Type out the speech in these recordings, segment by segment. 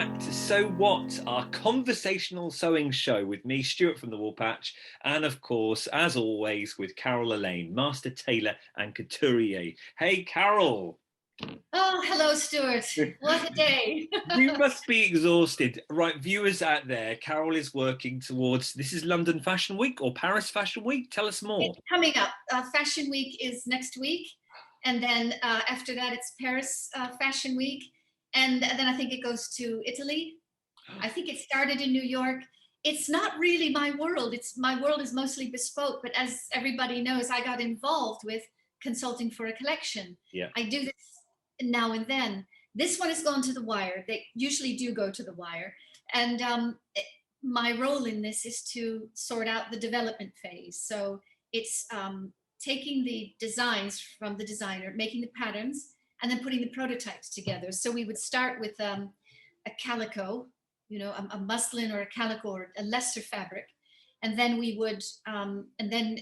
back to Sew What, our conversational sewing show with me, Stuart from the Woolpatch, and of course, as always, with Carol Elaine, master tailor and couturier. Hey, Carol. Oh, hello, Stuart. What a day. You must be exhausted. Right, viewers out there, Carol is working towards, this is London Fashion Week or Paris Fashion Week? Tell us more. It's coming up. Fashion Week is next week. And then after that, it's Paris Fashion Week. And then I think it goes to Italy. I think it started in New York. It's not really my world. My world is mostly bespoke. But as everybody knows, I got involved with consulting for a collection. Yeah. I do this now and then. This one has gone to the wire. They usually do go to the wire. And my role in this is to sort out the development phase. So it's taking the designs from the designer, making the patterns, and then putting the prototypes together. So we would start with a calico, you know, a muslin or a calico or a lesser fabric. And then we would, and then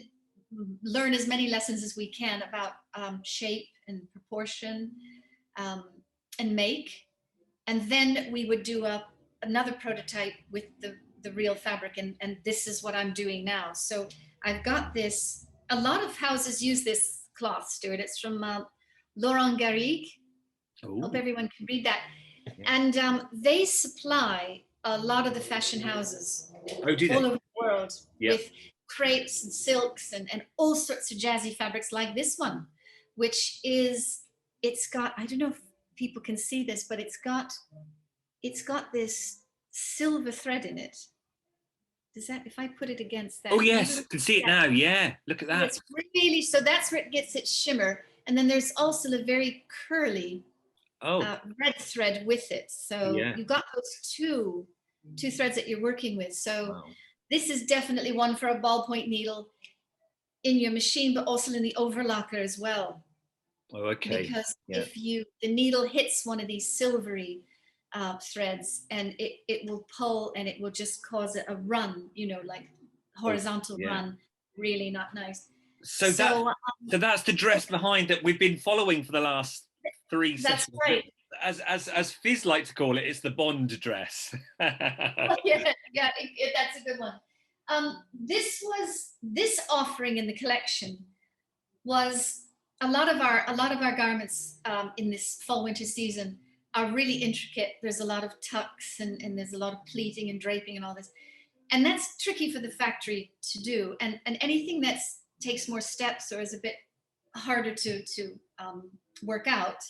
learn as many lessons as we can about shape and proportion and make. And then we would do another prototype with the real fabric. And this is what I'm doing now. So I've got this, a lot of houses use this cloth, Stuart. It's from Laurent Garrigue. Hope everyone can read that. Yeah. And they supply a lot of the fashion houses all over the world with crepes and silks and all sorts of jazzy fabrics like this one, which is, it's got, I don't know if people can see this, but it's got this silver thread in it. Does that, if I put it against that? Oh yes, I can see it now. Yeah, look at that. It's really, so that's where it gets its shimmer. And then there's also a very curly red thread with it. So you've got those two threads that you're working with. So this is definitely one for a ballpoint needle in your machine, but also in the overlocker as well. Oh, okay. Because if the needle hits one of these silvery threads, and it will pull and it will just cause a run, you know, like horizontal run, really not nice. So that's the dress behind that we've been following for the last 3 That's sessions. right. As Fizz like to call it, it's the Bond dress. That's a good one. This offering in the collection was a lot of our garments in this fall winter season are really intricate. There's a lot of tucks and there's a lot of pleating and draping and all this, and that's tricky for the factory to do. And anything that takes more steps or is a bit harder to work out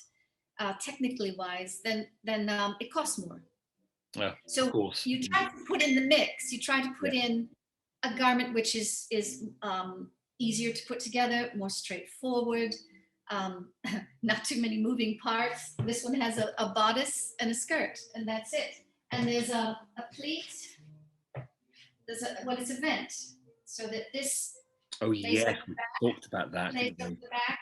technically wise, then it costs more. Yeah, so of course. You try to put in the mix. You try to put in a garment which is easier to put together, more straightforward, not too many moving parts. This one has a bodice and a skirt, and that's it. And there's a pleat. There's it's a vent, so that this. Oh yeah, we talked about that. Lays up the back.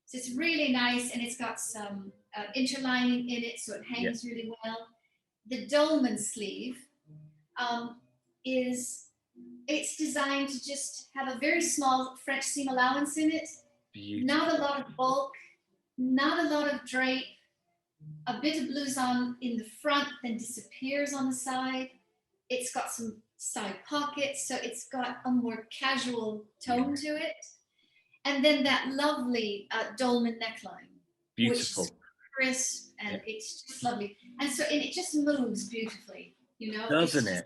So it's really nice, and it's got some interlining in it, so it hangs really well. The dolman sleeve it's designed to just have a very small French seam allowance in it. Beautiful. Not a lot of bulk, not a lot of drape, a bit of blouson in the front, then disappears on the side. It's got some side pockets, so it's got a more casual tone to it. And then that lovely dolman neckline. Beautiful. Which is crisp, and it's just lovely. And so it just moves beautifully, you know. Doesn't it?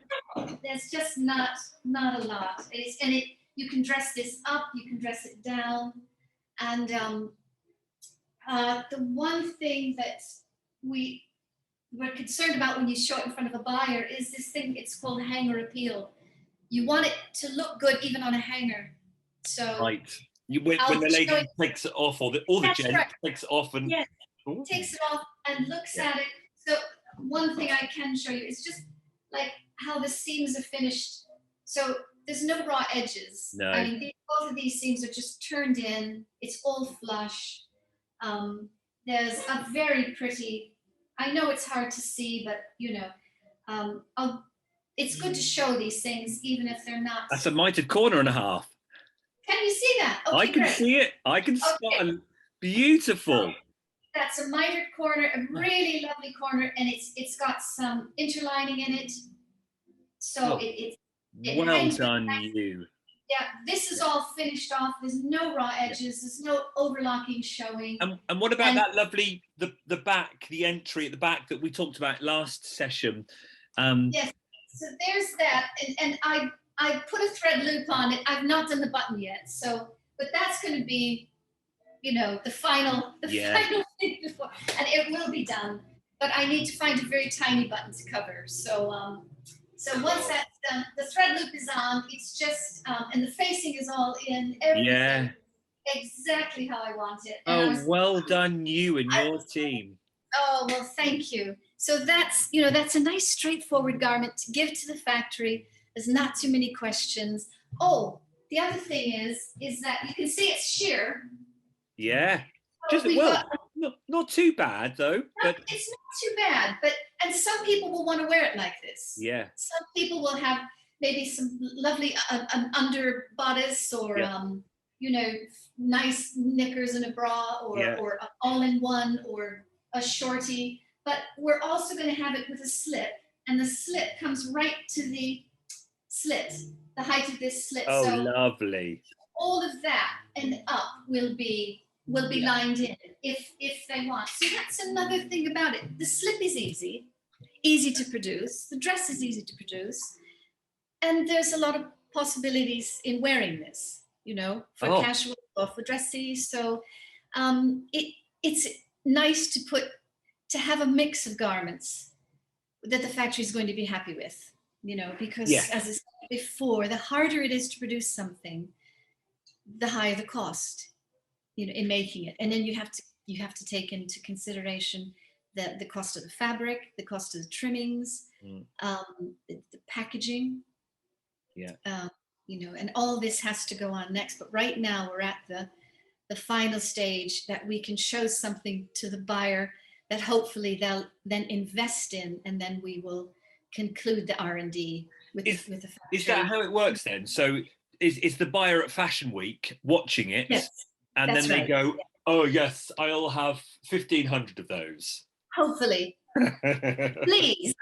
There's just not a lot. You can dress this up, you can dress it down. And the one thing that we're concerned about when you show it in front of a buyer is this thing, it's called hanger appeal. You want it to look good even on a hanger. So right. When the lady takes it off, or the gent takes it off and takes it off and looks at it. So one thing I can show you is just like how the seams are finished. So there's no raw edges. No. I mean, both of these seams are just turned in. It's all flush. There's a very pretty, I know it's hard to see, but you know, it's good to show these things even if they're not. That's a mitered corner and a half. Can you see that? Okay, I can see it. I can spot them. Beautiful. That's a mitered corner, a really lovely corner, and it's got some interlining in it, so Oh, it well hangs really done, nice. you. Yeah, this is all finished off. There's no raw Yeah. edges. There's no overlocking showing. And what about And that lovely the back, the entry at the back that we talked about last session? yes, so there's that, and I put a thread loop on it. I've not done the button yet, so but that's going to be, you know, the final Yeah. final thing before, and it will be done. But I need to find a very tiny button to cover. So once that's done, the thread loop is on. It's just and the facing is all in. Everything Yeah. exactly how I want it. And Oh, well done, you and your team. oh, well, thank you. So that's, you know, that's a nice straightforward garment to give to the factory. There's not too many questions. Oh, the other thing is that you can see it's sheer. Yeah. So Just we've well, got, not too bad though. But it's not too bad, but and some people will want to wear it like this. yeah. Some people will have maybe some lovely an under bodice or Yeah. you know, nice knickers and a bra Yeah. or an all-in-one or a shorty. But we're also going to have it with a slit, and the slit comes right to the slit, the height of this slit. Oh, So lovely. all of that and up will be Yeah. lined in if they want. So that's another thing about it. The slip is easy to produce. The dress is easy to produce, and there's a lot of possibilities in wearing this. You know, for Oh, casual or for dressy. So it's nice to have a mix of garments that the factory is going to be happy with. You know, because yeah. as I said before, the harder it is to produce something, the higher the cost, you know, in making it. And then you have to take into consideration the cost of the fabric, the cost of the trimmings, the packaging. Yeah. You know, and all this has to go on next. But right now we're at the final stage that we can show something to the buyer that hopefully they'll then invest in, and then we will conclude the R&D with the factory. Is that how it works then? So is the buyer at Fashion Week watching it, Yes, and then they go, "Oh yes, I'll have 1,500 of those." Hopefully, please.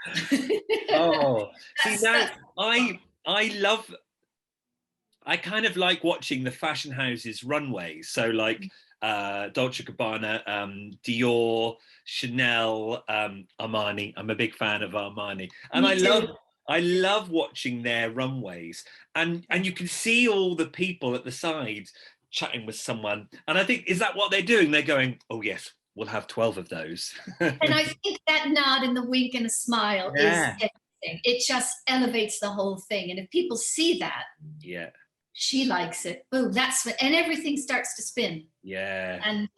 Oh, see now I kind of like watching the fashion houses runways. So like Dolce & Gabbana, Dior, Chanel, Armani. I'm a big fan of Armani, and I love watching their runways. And you can see all the people at the side chatting with someone. And I think, is that what they're doing? They're going, "Oh yes, we'll have 12 of those." And I think that nod and the wink and a smile is everything. It just elevates the whole thing. And if people see that, yeah, she likes it. Boom, that's what, and everything starts to spin. Yeah. And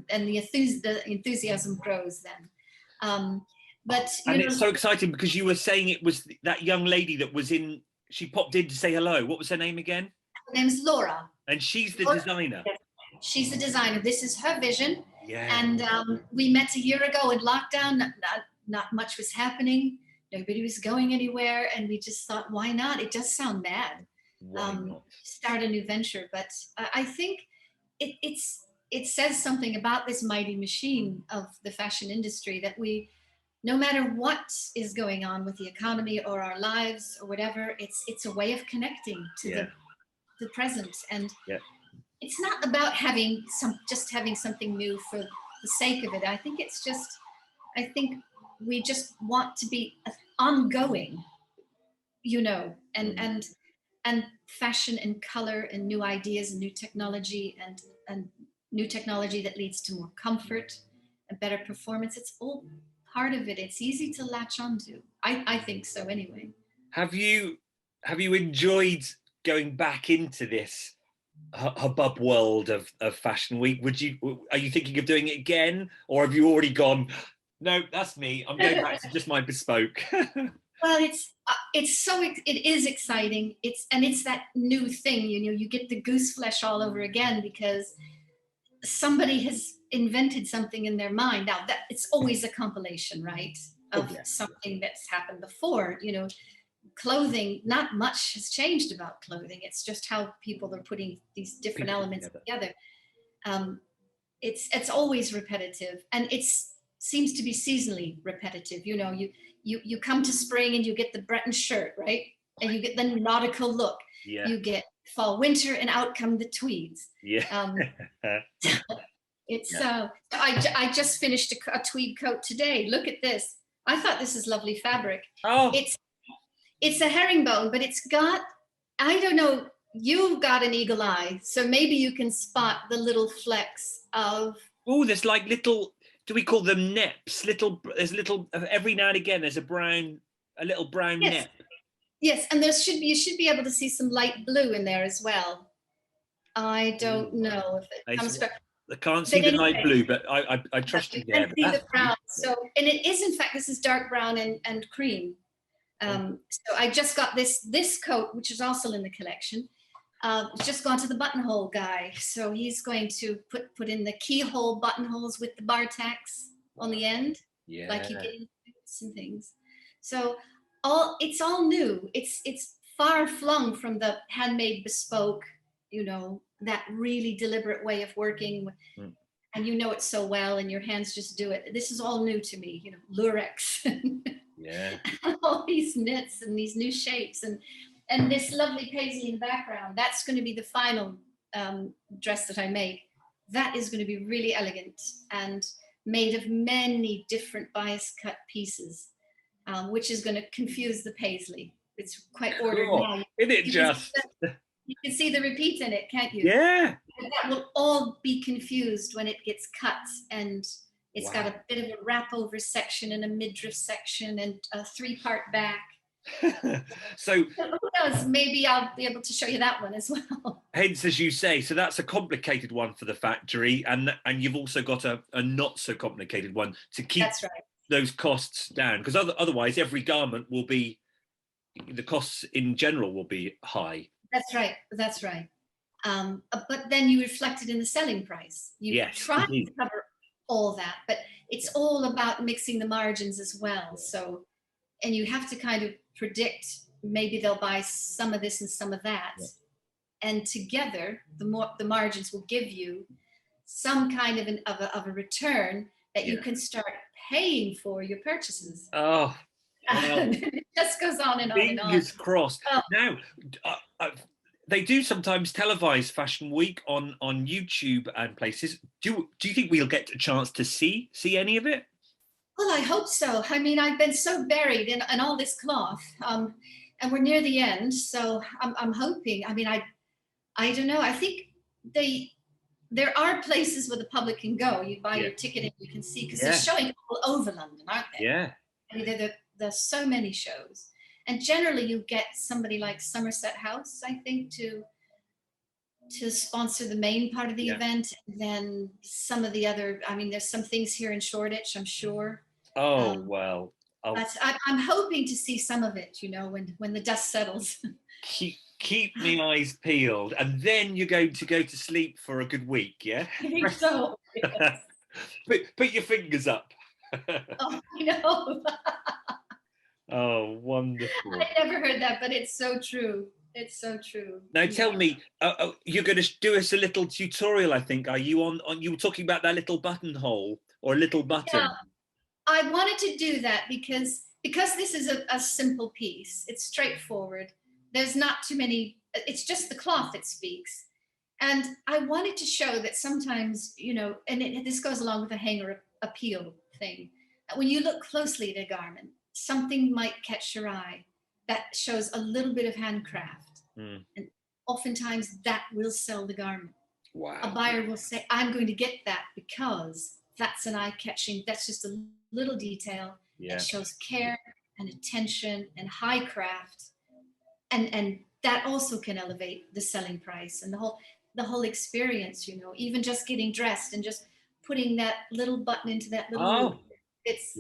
the enthusiasm grows then. But and it's so exciting because you were saying it was that young lady that was in. She popped in to say hello. What was her name again? Her name's Laura. And she's the designer. She's the designer. This is her vision. Yeah. And we met a year ago in lockdown. Not much was happening. Nobody was going anywhere. And we just thought, why not? It does sound mad. Why not? Start a new venture. But I think it says something about this mighty machine of the fashion industry that we, no matter what is going on with the economy or our lives or whatever, it's a way of connecting to the present. And it's not about having something new for the sake of it. I think we just want to be ongoing, you know, and fashion and color and new ideas and new technology and new technology that leads to more comfort and better performance. It's all part of it. It's easy to latch onto. I think so anyway. Have you enjoyed going back into this hubbub world of Fashion Week? Are you thinking of doing it again, or have you already gone, no, that's me, I'm going back to just my bespoke? Well, it is exciting. It's that new thing, you know, you get the goose flesh all over again because somebody has invented something in their mind. Now that it's always a compilation, right, of something that's happened before. You know, clothing, not much has changed about clothing. It's just how people are putting these different elements together. it's always repetitive, and seems to be seasonally repetitive. You know, you come to spring and you get the Breton shirt, right? And you get the nautical look. Yeah. You get fall, winter, and out come the tweeds. Yeah. It's Yeah. I just finished a tweed coat today. Look at this. I thought this is lovely fabric. Oh, It's a herringbone, but it's got, I don't know, you've got an eagle eye, so maybe you can spot the little flecks of. oh, there's like little, do we call them neps? There's little, every now and again, there's a little brown Yes. nep. Yes, and you should be able to see some light blue in there as well. I don't know if it comes from. I can't see the anyway, light blue, but I trust you there. You can see the brown. So, and it is, in fact, this is dark brown and cream. So I just got this coat, which is also in the collection. It's just gone to the buttonhole guy. So he's going to put in the keyhole buttonholes with the bar tacks on the end, like you get in suits and things. So it's all new. It's far flung from the handmade bespoke, you know, that really deliberate way of working. And you know it so well, and your hands just do it. This is all new to me, you know, lurex. Yeah. All these knits and these new shapes, and this lovely paisley in the background. That's going to be the final dress that I make. That is going to be really elegant and made of many different bias cut pieces, which is going to confuse the paisley. It's quite ordered now. Isn't it just? You can see the repeat in it, can't you? Yeah. And that will all be confused when it gets cut, and it's got a bit of a wrap over section and a midriff section and a 3-part back. So who knows, maybe I'll be able to show you that one as well. Hence, as you say, so that's a complicated one for the factory, and you've also got a not so complicated one to keep those costs down, because otherwise every garment will be, the costs in general will be high. That's right. But then you reflect it in the selling price. You try to cover all that, but it's all about mixing the margins as well. So, and you have to kind of predict, maybe they'll buy some of this and some of that. And together, the margins will give you some kind of a return that you can start paying for your purchases. Oh, well, it just goes on and on and on. Fingers crossed. Now, they do sometimes televise Fashion Week on YouTube and places. Do you think we'll get a chance to see any of it? Well, I hope so. I mean, I've been so buried in all this cloth, and we're near the end. So I'm hoping. I mean, I don't know. I think there are places where the public can go. You buy your ticket and you can see, because they're showing all over London, aren't they? Yeah. I mean, there's so many shows. And generally you get somebody like Somerset House, I think, to sponsor the main part of the event. And then some of the other, I mean, there's some things here in Shoreditch, I'm sure. Oh, well. But I'm hoping to see some of it, you know, when the dust settles. Keep me eyes peeled, and then you're going to go to sleep for a good week, yeah? I think so. Yes. Put your fingers up. Oh, I know. Oh, wonderful. I never heard that, but it's so true. It's so true. Now tell me, you're going to do us a little tutorial, I think. Are you on you were talking about that little buttonhole or a little button? Yeah, I wanted to do that because this is a simple piece. It's straightforward. There's not too many, it's just the cloth that speaks. And I wanted to show that sometimes, you know, and this goes along with the hanger appeal thing. When you look closely at a garment, something might catch your eye that shows a little bit of handcraft. And oftentimes that will sell the garment. Wow. A buyer will say, I'm going to get that because that's an eye-catching, that's just a little detail that shows care and attention and high craft. And that also can elevate the selling price and the whole experience, you know, even just getting dressed and just putting that little button into that little loop. It's,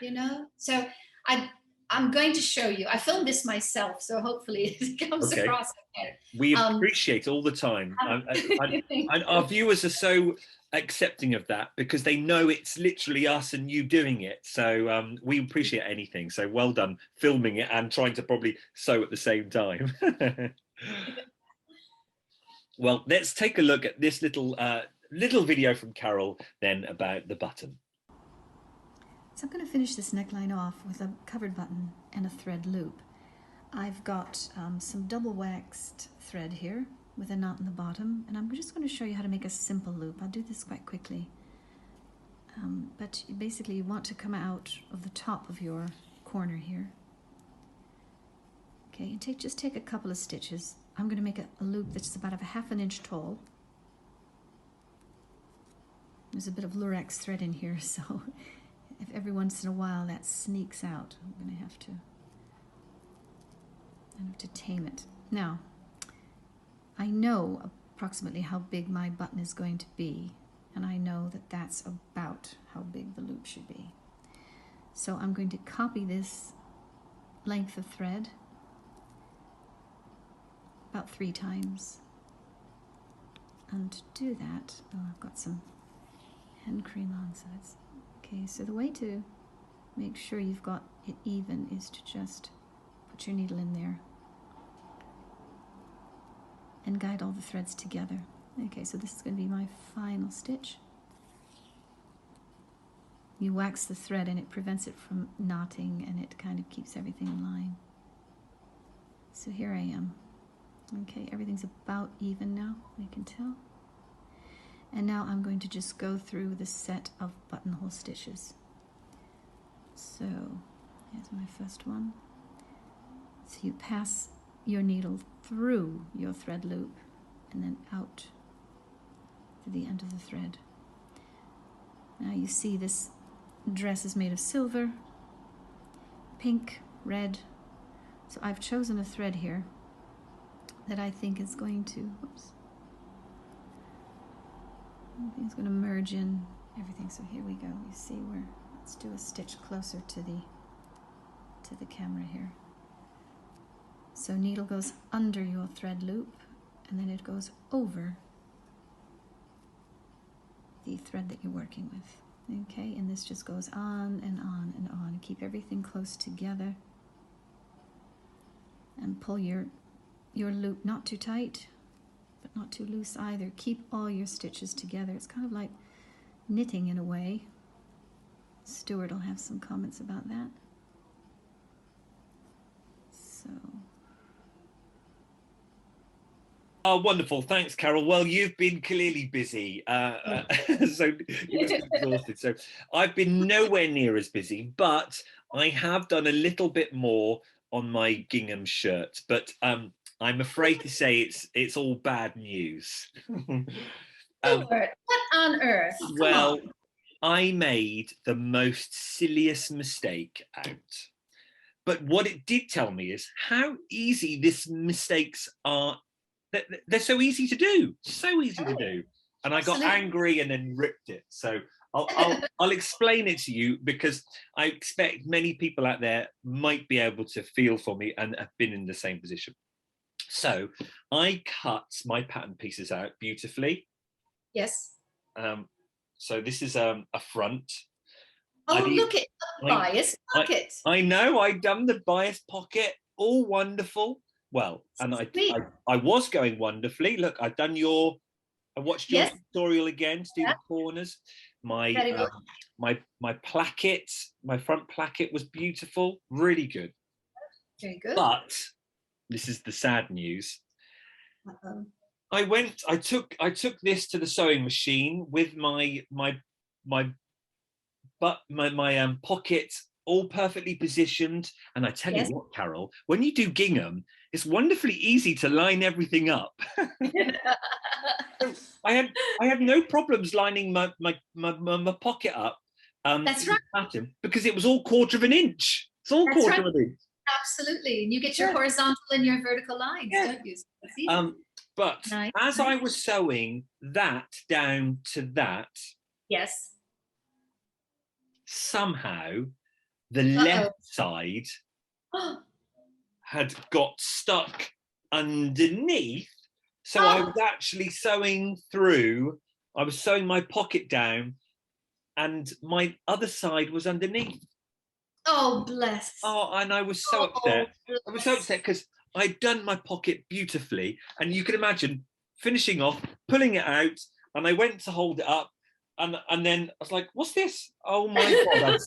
you know, so I'm going to show you. I filmed this myself, so hopefully it comes across okay. We appreciate all the time. And our viewers are so accepting of that because they know it's literally us and you doing it. So we appreciate anything. So well done filming it and trying to probably sew at the same time. Well, let's take a look at this little little video from Carol then about the button. So I'm going to finish this neckline off with a covered button and a thread loop. I've got some double waxed thread here with a knot in the bottom, and I'm just going to show you how to make a simple loop. I'll do this quite quickly. But basically you want to come out of the top of your corner here. Okay, and just take a couple of stitches. I'm going to make a loop that's about a ½ inch tall. There's a bit of lurex thread in here, so if every once in a while that sneaks out, I'm going to have to tame it. Now, I know approximately how big my button is going to be, and I know that that's about how big the loop should be. So I'm going to copy this length of thread about 3 times. And to do that, oh, I've got some hand cream on, so it's okay. So the way to make sure you've got it even is to just put your needle in there and guide all the threads together. Okay, so this is going to be my final stitch. You wax the thread and it prevents it from knotting, and it kind of keeps everything in line. So here I am. Okay, everything's about even now, you can tell. And now I'm going to just go through the set of buttonhole stitches. So here's my first one. So you pass your needle through your thread loop and then out to the end of the thread. Now you see this dress is made of silver, pink, red. So I've chosen a thread here that I think is going to, I think it's going to merge in everything. So here we go. You see where, let's do a stitch closer to the camera here. So needle goes under your thread loop, and then it goes over the thread that you're working with. Okay, and this just goes on and on and on. Keep everything close together and pull your loop not too tight but not too loose either. Keep all your stitches together. It's kind of like knitting in a way. Stuart will have some comments about that. So Oh, wonderful. Thanks, Carol. Well, you've been clearly busy, so you must be exhausted. So I've been nowhere near as busy, but I have done a little bit more on my gingham shirt. But I'm afraid to say it's all bad news. Stuart, what on earth? Well, I made the most silliest mistake out. But what it did tell me is how easy these mistakes are. They're so easy to do, and I got angry and then ripped it. So I'll explain it to you, because I expect many people out there might be able to feel for me and have been in the same position. So I cut my pattern pieces out beautifully. Yes. So this is a front. Oh, look at the bias pocket. I know, I've done the bias pocket, all wonderful. Well, and I was going wonderfully. Look, I watched your tutorial again to do the corners. My placket, my front placket was beautiful, really good. Very good. But this is the sad news. I took this to the sewing machine with my pocket all perfectly positioned, and I tell you what, Carol, when you do gingham, it's wonderfully easy to line everything up. I had no problems lining my pocket up. That's right. Pattern, because it was all 1/4 inch. It's all That's 1/4 inch. Absolutely, and you get your horizontal and your vertical lines, don't you? But as I was sewing that down to that, somehow the left side had got stuck underneath. So I was actually sewing through, I was sewing my pocket down, and my other side was underneath. Oh, bless. Oh, and I was so upset. I was so upset because I'd done my pocket beautifully, and you can imagine finishing off, pulling it out, and I went to hold it up, and then I was like, what's this? Oh my God,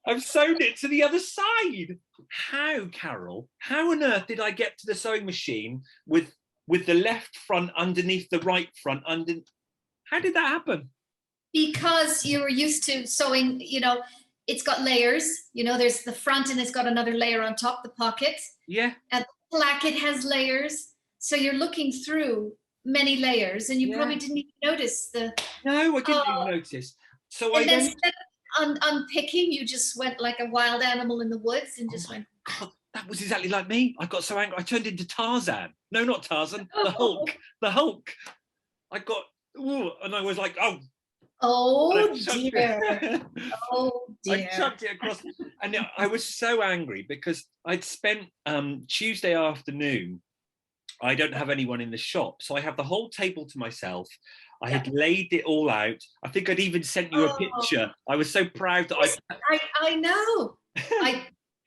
I've sewn it to the other side. How, Carol, how on earth did I get to the sewing machine with the left front underneath the right front under? How did that happen? Because you were used to sewing, you know, it's got layers, you know, there's the front and it's got another layer on top, the pocket. Yeah. And the placket has layers. So you're looking through many layers, and you probably didn't even notice the. No, I didn't even notice. So and then instead of unpicking, you just went like a wild animal in the woods and just went. God, that was exactly like me. I got so angry. I turned into Tarzan. No, not Tarzan. The Hulk. The Hulk. I got, ooh, and I was like, oh. Oh dear. Oh dear. I chucked it across, and I was so angry because I'd spent Tuesday afternoon. I don't have anyone in the shop, so I have the whole table to myself. I had laid it all out. I think I'd even sent you a picture. I was so proud that I know.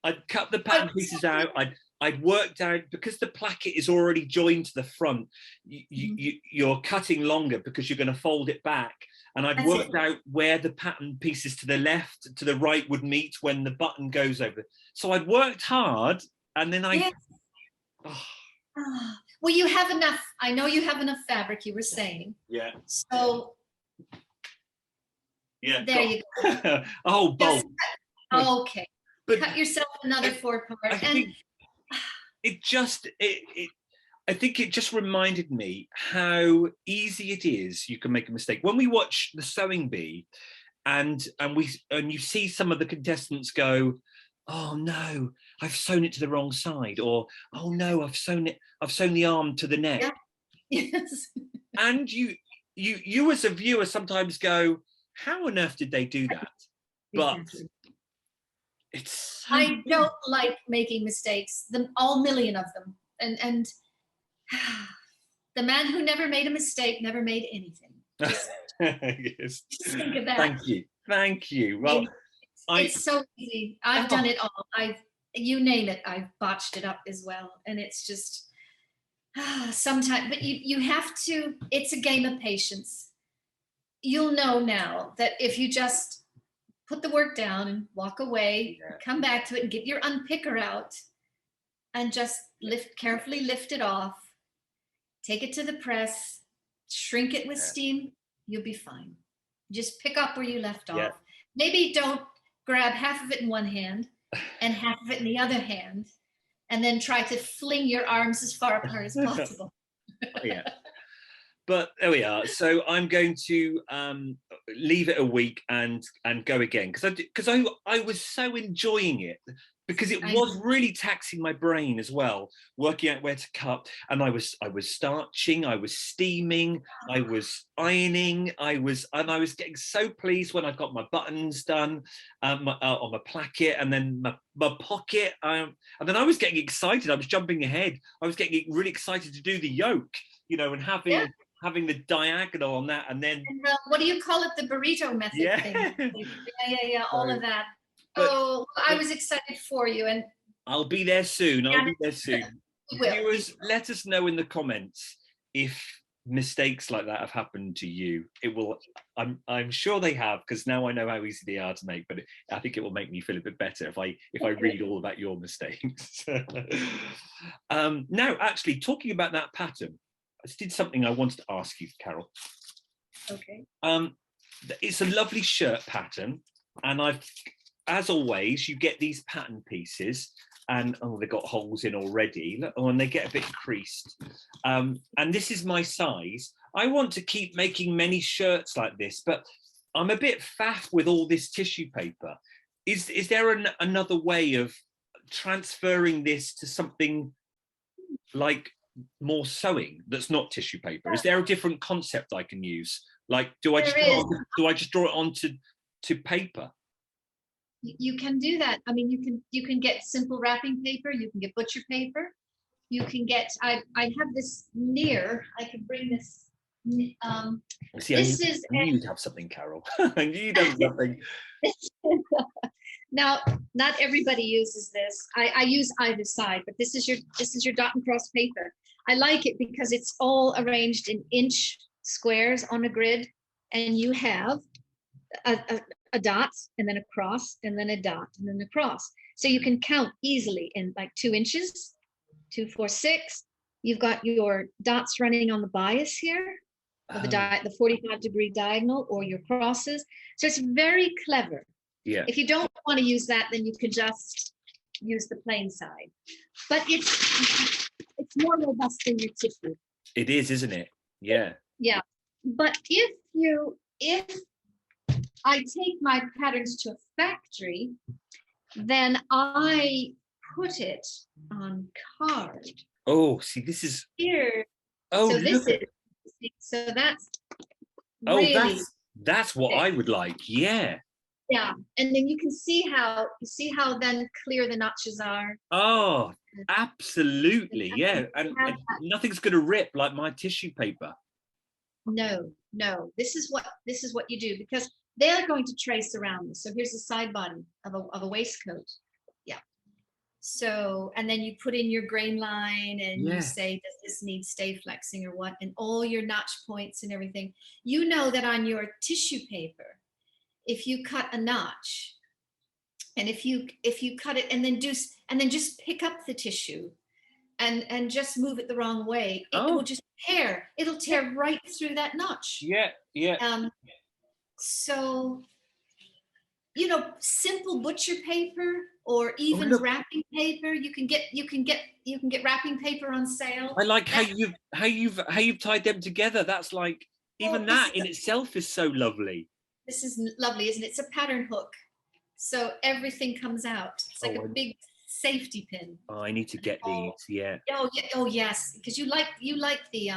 I'd cut the pattern pieces out. I'd worked out, because the placket is already joined to the front, you're cutting longer because you're going to fold it back. And I'd worked out where the pattern pieces to the left, to the right would meet when the button goes over. So I'd worked hard, and then well, you have enough. I know you have enough fabric, you were saying. Yeah. So. Yeah. There you go. A whole bolt. Okay. But cut yourself another 4-part. I think I think it just reminded me how easy it is. You can make a mistake. When we watch the Sewing Bee, and you see some of the contestants go, oh no, I've sewn it to the wrong side, or oh no, I've sewn the arm to the neck. Yeah. Yes. And you as a viewer sometimes go, how on earth did they do that? But it's so I don't like making mistakes, all million of them. And the man who never made a mistake never made anything. Yes. Just think of that. Thank you. Well, it's so easy. I've done it all. You name it, I've botched it up as well. And it's just sometimes, but you have to, it's a game of patience. You'll know now that if you just put the work down and walk away, come back to it and get your unpicker out and just carefully lift it off, take it to the press, shrink it with steam, you'll be fine. Just pick up where you left off. Maybe don't grab half of it in one hand and half of it in the other hand, and then try to fling your arms as far apart as possible. But there we are. So I'm going to leave it a week and go again, because I was so enjoying it, because it was really taxing my brain as well, working out where to cut. And I was starching, I was steaming, I was ironing, I was getting so pleased when I got my buttons done on my placket, and then my pocket, and then I was getting excited. I was jumping ahead. I was getting really excited to do the yoke, and having the diagonal on that, and then what do you call it, the burrito method thing? Yeah, all of that. I was excited for you, and I'll be there soon. Viewers, let us know in the comments if mistakes like that have happened to you. It will. I'm sure they have, because now I know how easy they are to make. But I think it will make me feel a bit better if I read all about your mistakes. Now, actually, talking about that pattern, I did something I wanted to ask you, Carol. Okay. It's a lovely shirt pattern, and as always, you get these pattern pieces, and they've got holes in already, and they get a bit creased. And this is my size. I want to keep making many shirts like this, but I'm a bit faff with all this tissue paper. Is there another way of transferring this to something like more sewing that's not tissue paper? Is there a different concept I can use? Like, do I just draw it onto paper? You can do that. I mean, you can get simple wrapping paper. You can get butcher paper. You can get. I have this near. I can bring this. I knew you'd have something, Carol. I knew you'd have something. Now, not everybody uses this. I use either side, but this is your dot and cross paper. I like it because it's all arranged in inch squares on a grid, and you have a dot, and then a cross, and then a dot, and then a cross. So you can count easily in like 2 inches, 2, 4, 6. You've got your dots running on the bias here, or the 45-degree diagonal, or your crosses. So it's very clever. Yeah. If you don't want to use that, then you could just use the plain side. But it's more robust than your tissue. It is, isn't it? Yeah. Yeah. But if I take my patterns to a factory, then I put it on card. Oh, see, this is Here. oh, So look at so that's really that's what thick. I would like. Yeah. Yeah, and then you can see how then clear the notches are. Oh, absolutely. Yeah, and nothing's going to rip like my tissue paper. No. This is what you do, because they are going to trace around this. So here's the side body of a waistcoat. Yeah. So, and then you put in your grain line, and you say, does this need stay flexing or what? And all your notch points and everything. You know that on your tissue paper, if you cut a notch, and if you cut it and then just pick up the tissue and just move it the wrong way, it will just tear. It'll tear right through that notch. Yeah. So, simple butcher paper, or even wrapping paper. You can get wrapping paper on sale. I like how you've tied them together. That's like, even that in itself is so lovely. This is lovely, isn't it? It's a pattern hook, so everyththing comes out. It's like a big safety pin. Oh, I need to get these. Yeah. Oh yes, because you like the you like the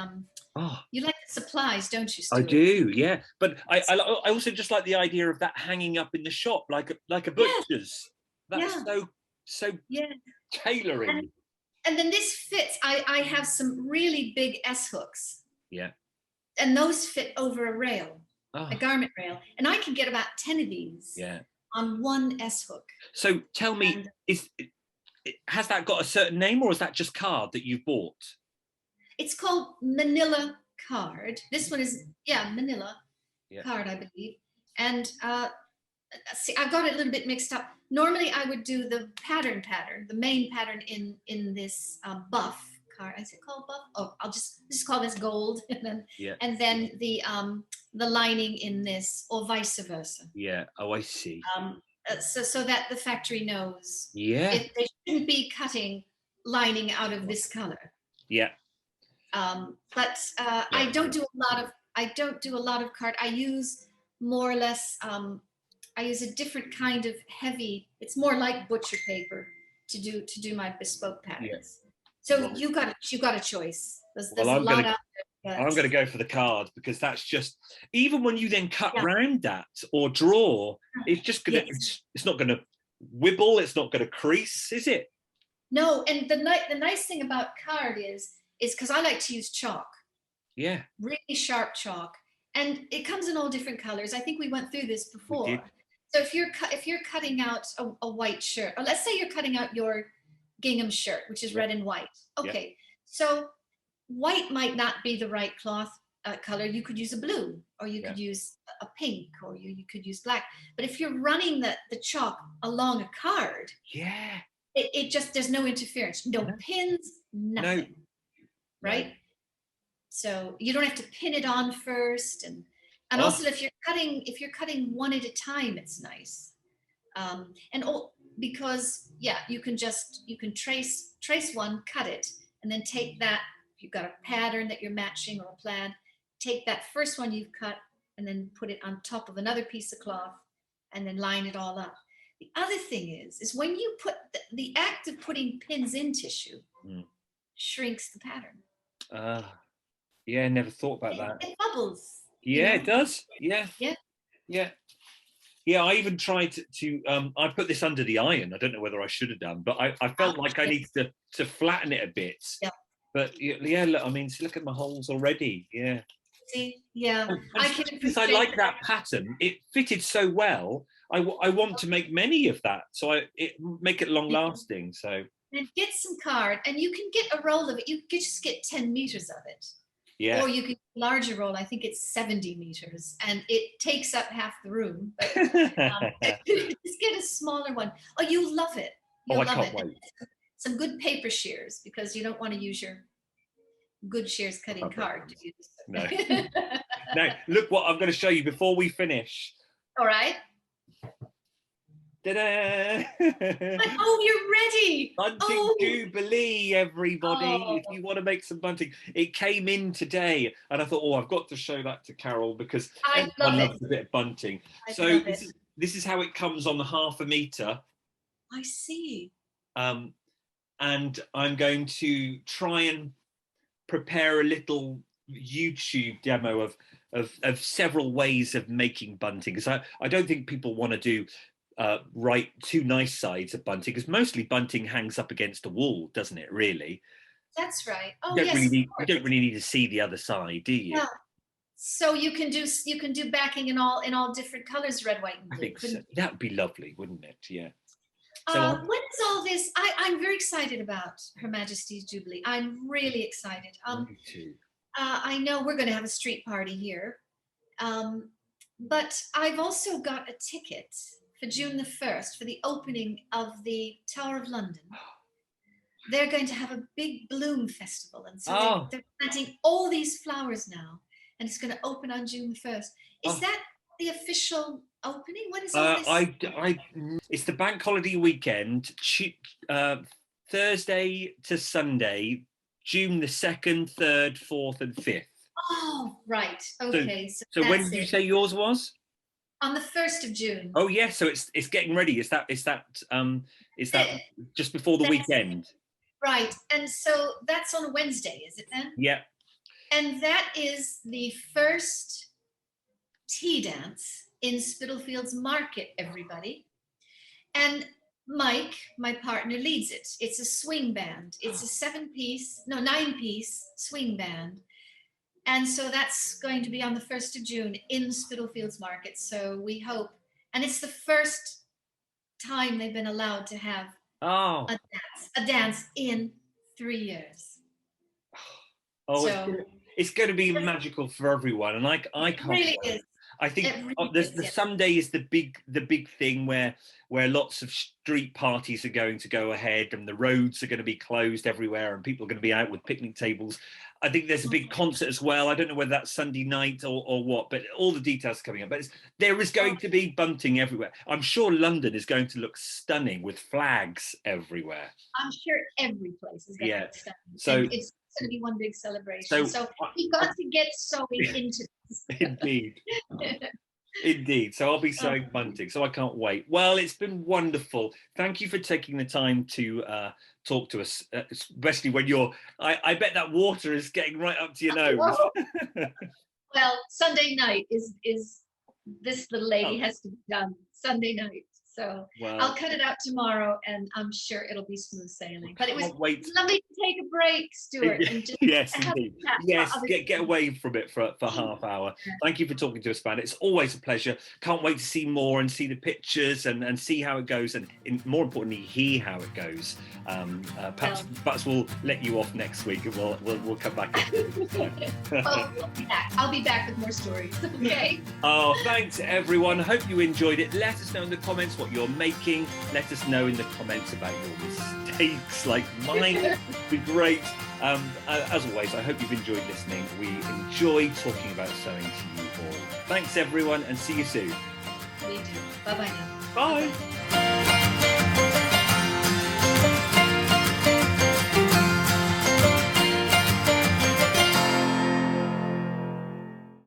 supplies, don't you, Stuart? I do, yeah. But I also just like the idea of that hanging up in the shop, like a butcher's. That's so tailoring. And then this fits. I have some really big S hooks. Yeah. And those fit over a rail. A garment rail, and I can get about 10 of these on one S hook. So tell me, has that got a certain name, or is that just card that you've bought? It's called Manila card. This one is Manila card, I believe. And see, I've got it a little bit mixed up. Normally I would do the pattern, the main pattern in this buff card. Is it called buff? Oh, I'll just call this gold, and then the lining in this, or vice versa. Yeah. Oh, I see. So that the factory knows. Yeah. If they shouldn't be cutting lining out of this color. Yeah. But I don't do a lot of card. I use more or less. I use a different kind of heavy. It's more like butcher paper to do my bespoke patterns. So you got a choice. There's a lot out there. I'm going to go for the card, because that's just, even when you then cut round that or draw, it's just going to, it's not going to wibble, it's not going to crease, is it? No, and the nice thing about card is because I like to use chalk. Yeah. Really sharp chalk, and it comes in all different colors. I think we went through this before. So if you're cutting out a white shirt, or let's say you're cutting out your gingham shirt, which is red and white. Okay, so white might not be the right cloth color. You could use a blue, or you could use a pink, or you could use black. But if you're running the chalk along a card, it just, there's no interference, no pins, nothing. Right? So you don't have to pin it on first, and also if you're cutting one at a time, it's nice. Because you can trace one, cut it, and then take that. If you've got a pattern that you're matching, or a plaid, take that first one you've cut and then put it on top of another piece of cloth, and then line it all up. The other thing is when you put the act of putting pins in tissue shrinks the pattern. Yeah, never thought about that. It bubbles. Yeah, it does. Yeah. I even tried to I put this under the iron. I don't know whether I should have done, but I felt like I needed to flatten it a bit. Yeah. But look, I mean, look at my holes already. Yeah. See? Yeah. I like that pattern. It fitted so well. I want to make many of that, so make it long lasting. So. And get some card, and you can get a roll of it. You can just get 10 meters of it. Yeah. Or you can larger roll. I think it's 70 meters, and it takes up half the room. But just get a smaller one. Oh, you love it. You'll I love can't it. wait. Some good paper shears, because you don't want to use your good shears cutting card to use. No. Now, look what I'm going to show you before we finish. All right. Ta-da! Oh, you're ready. Bunting Jubilee, everybody. Oh. If you want to make some bunting, it came in today, and I thought, oh, I've got to show that to Carol because everyone loves a bit of bunting. So this is how it comes on the 1/2 meter. I see. And I'm going to try and prepare a little YouTube demo of several ways of making bunting, because I don't think people want to do write 2 nice sides of bunting, because mostly bunting hangs up against a wall, doesn't it, really? That's right. Oh, you yes. don't really need to see the other side, do you? Yeah. So you can do backing in all different colors, red, white, and blue. I think so. That would be lovely, wouldn't it? Yeah. So when is all this? I'm very excited about Her Majesty's Jubilee. I'm really excited. Me too. I know we're going to have a street party here, but I've also got a ticket for June the 1st for the opening of the Tower of London. They're going to have a big bloom festival, and so they're planting all these flowers now, and it's going to open on June the 1st. Is that the official opening? When is all this? It's the bank holiday weekend, Thursday to Sunday, June the 2nd, 3rd, 4th, and 5th. Oh, right. Okay. So when did you say yours was? On the 1st of June. Oh yeah, so it's getting ready. Is that just before the weekend? Right. And so that's on a Wednesday, is it then? Yeah. And that is the first tea dance in Spitalfields Market, everybody. And Mike, my partner, leads it. It's a swing band. It's a 9-piece swing band. And so that's going to be on the 1st of June in Spitalfields Market. So we hope, and it's the first time they've been allowed to have a dance in 3 years. Oh, so, it's going to be magical for everyone, and I can't. Really is. I think the Sunday is the big thing where lots of street parties are going to go ahead, and the roads are going to be closed everywhere, and people are going to be out with picnic tables. I think there's a big concert as well. I don't know whether that's Sunday night or what, but all the details are coming up. But there is going to be bunting everywhere. I'm sure London is going to look stunning with flags everywhere. I'm sure every place is going to look stunning. So it's going to be one big celebration. So we've got to get sewing into this. Indeed. So I'll be sewing bunting. So I can't wait. Well, it's been wonderful. Thank you for taking the time to talk to us, especially when I bet that water is getting right up to your nose. Well, Sunday night is this little lady has to be done Sunday night. So I'll cut it out tomorrow, and I'm sure it'll be smooth sailing. But it was lovely to take a break, Stuart. And just yes, indeed. Yes, get away from it for half hour. Thank you for talking to us about it. It's always a pleasure. Can't wait to see more and see the pictures and see how it goes, and more importantly, hear how it goes. Perhaps we'll let you off next week, and we'll come back. Well, I'll be back with more stories. Okay. Oh, thanks everyone. Hope you enjoyed it. Let us know in the comments what you're making. Let us know in the comments about your mistakes like mine. It'd be great. As always, I hope you've enjoyed listening. We enjoy talking about sewing to you all. Thanks everyone, and see you soon. We do. Bye-bye now. Bye.